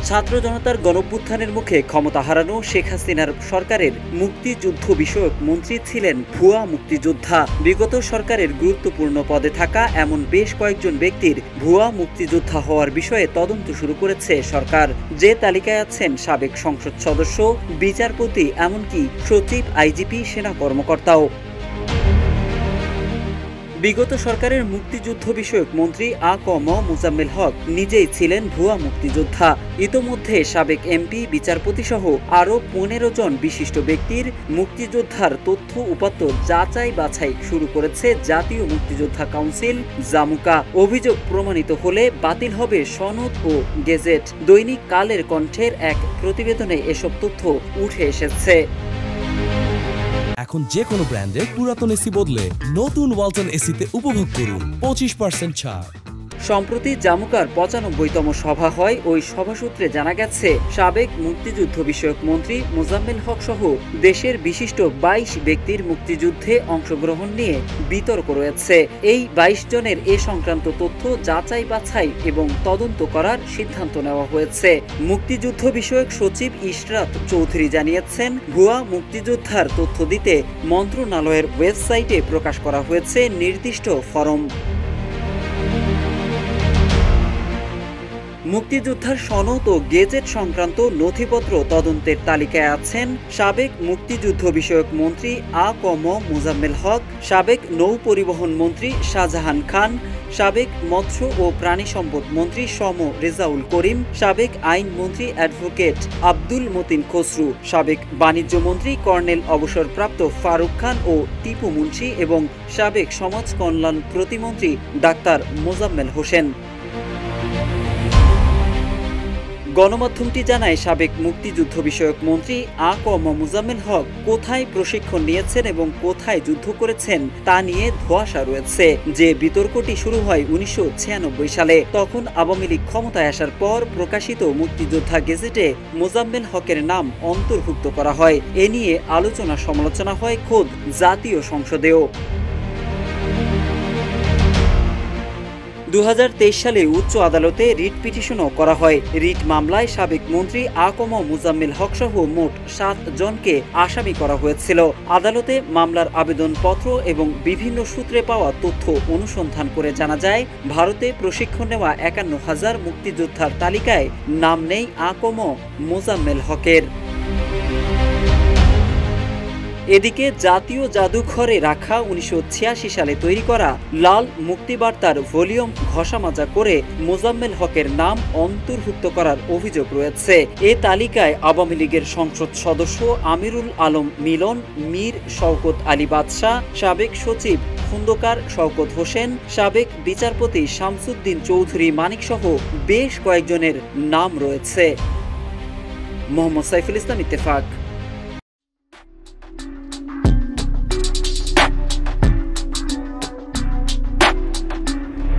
ছাত্র জনতার গণঅভ্যুত্থানের মুখে ক্ষমতা হারানো শেখ হাসিনার সরকারের মুক্তিযুদ্ধ বিষয়ক মন্ত্রী ছিলেন ভুয়া মুক্তিযোদ্ধা। বিগত সরকারের গুরুত্বপূর্ণ পদে থাকা এমন বেশ কয়েকজন ব্যক্তির ভুয়া মুক্তিযোদ্ধা হওয়ার বিষয়ে তদন্ত শুরু করেছে সরকার। যে তালিকায় আছেন সাবেক সংসদ সদস্য, বিচারপতি, এমনকি সচিব, আইজিপি, সেনা কর্মকর্তাও। বিগত সরকারের মুক্তিযুদ্ধ বিষয়ক মন্ত্রী আ.ক.ম মোজাম্মেল হক নিজেই ছিলেন ভুয়া মুক্তিযোদ্ধা। ইতোমধ্যে সাবেক এমপি, বিচারপতি সহ আরও 15 জন বিশিষ্ট ব্যক্তির মুক্তিযোদ্ধার তথ্য উপাত্ত যাচাই বাছাই শুরু করেছে জাতীয় মুক্তিযোদ্ধা কাউন্সিল জামুকা। অভিযোগ প্রমাণিত হলে বাতিল হবে সনদ ও গেজেট। দৈনিক কালের কণ্ঠের এক প্রতিবেদনে এসব তথ্য উঠে এসেছে। এখন যে কোনো ব্র্যান্ডের পুরাতন এসি বদলে নতুন ওয়ালটন এসিতে উপভোগ করুন 25% ছাড়। সম্প্রতি জামুকার 95তম সভা হয়। ওই সভাসূত্রে জানা গেছে, সাবেক মুক্তিযুদ্ধ বিষয়ক মন্ত্রী মোজাম্মেল হক সহ দেশের বিশিষ্ট 22 ব্যক্তির মুক্তিযুদ্ধে অংশগ্রহণ নিয়ে বিতর্ক রয়েছে। এই 22 জনের এ সংক্রান্ত তথ্য যাচাই বাছাই এবং তদন্ত করার সিদ্ধান্ত নেওয়া হয়েছে। মুক্তিযুদ্ধ বিষয়ক সচিব ইশরাত চৌধুরী জানিয়েছেন, ভুয়া মুক্তিযোদ্ধার তথ্য দিতে মন্ত্রণালয়ের ওয়েবসাইটে প্রকাশ করা হয়েছে নির্দিষ্ট ফরম। মুক্তিযোদ্ধার সনদ ও গেজেট সংক্রান্ত নথিপত্র তদন্তের তালিকায় আছেন সাবেক মুক্তিযুদ্ধ বিষয়ক মন্ত্রী আ.ক.ম মোজাম্মেল হক, সাবেক নৌ পরিবহন মন্ত্রী শাহজাহান খান, সাবেক মৎস্য ও প্রাণী সম্পদ মন্ত্রী সম রেজাউল করিম, সাবেক আইন মন্ত্রী অ্যাডভোকেট আব্দুল মতিন খসরু, সাবেক বাণিজ্য মন্ত্রী কর্নেল অবসরপ্রাপ্ত ফারুক খান ও টিপু মুন্সি এবং সাবেক সমাজ কল্যাণ প্রতিমন্ত্রী ডাক্তার মোজাম্মেল হোসেন। গণমাধ্যমটি জানায়, সাবেক মুক্তিযুদ্ধ বিষয়ক মন্ত্রী আ.ক.ম মোজাম্মেল হক কোথায় প্রশিক্ষণ নিয়েছেন এবং কোথায় যুদ্ধ করেছেন তা নিয়ে ধোঁয়াশা রয়েছে। যে বিতর্কটি শুরু হয় 1996 সালে, তখন আওয়ামী লীগ ক্ষমতায় আসার পর প্রকাশিত মুক্তিযোদ্ধা গেজেটে মোজাম্মেল হকের নাম অন্তর্ভুক্ত করা হয়। এ নিয়ে আলোচনা সমালোচনা হয় খোদ জাতীয় সংসদেও। 2023 সালে উচ্চ আদালতে রিট পিটিশনও করা হয়। রিট মামলায় সাবেক মন্ত্রী আ.ক.ম মোজাম্মেল হক সহ মোট 7 জনকে আসামি করা হয়েছিল। আদালতে মামলার আবেদনপত্র এবং বিভিন্ন সূত্রে পাওয়া তথ্য অনুসন্ধান করে জানা যায়, ভারতে প্রশিক্ষণ নেওয়া 51,000 মুক্তিযোদ্ধার তালিকায় নাম নেই আ.ক.ম মোজাম্মেল হকের। এদিকে জাতীয় জাদুঘরে রাখা 1986 সালে তৈরি করা লাল মুক্তিবার্তার ভলিউম ঘষামাজা করে মোজাম্মেল হকের নাম অন্তর্ভুক্ত করার অভিযোগ রয়েছে। এ তালিকায় আওয়ামী লীগের সংসদ সদস্য আমিরুল আলম মিলন, মীর শওকত আলী বাদশাহ, সাবেক সচিব খন্দকার শওকত হোসেন, সাবেক বিচারপতি শামসুদ্দিন চৌধুরী মানিক সহ বেশ কয়েকজনের নাম রয়েছে। মোহাম্মদ সাইফুল ইসলাম, ইত্তেফাক।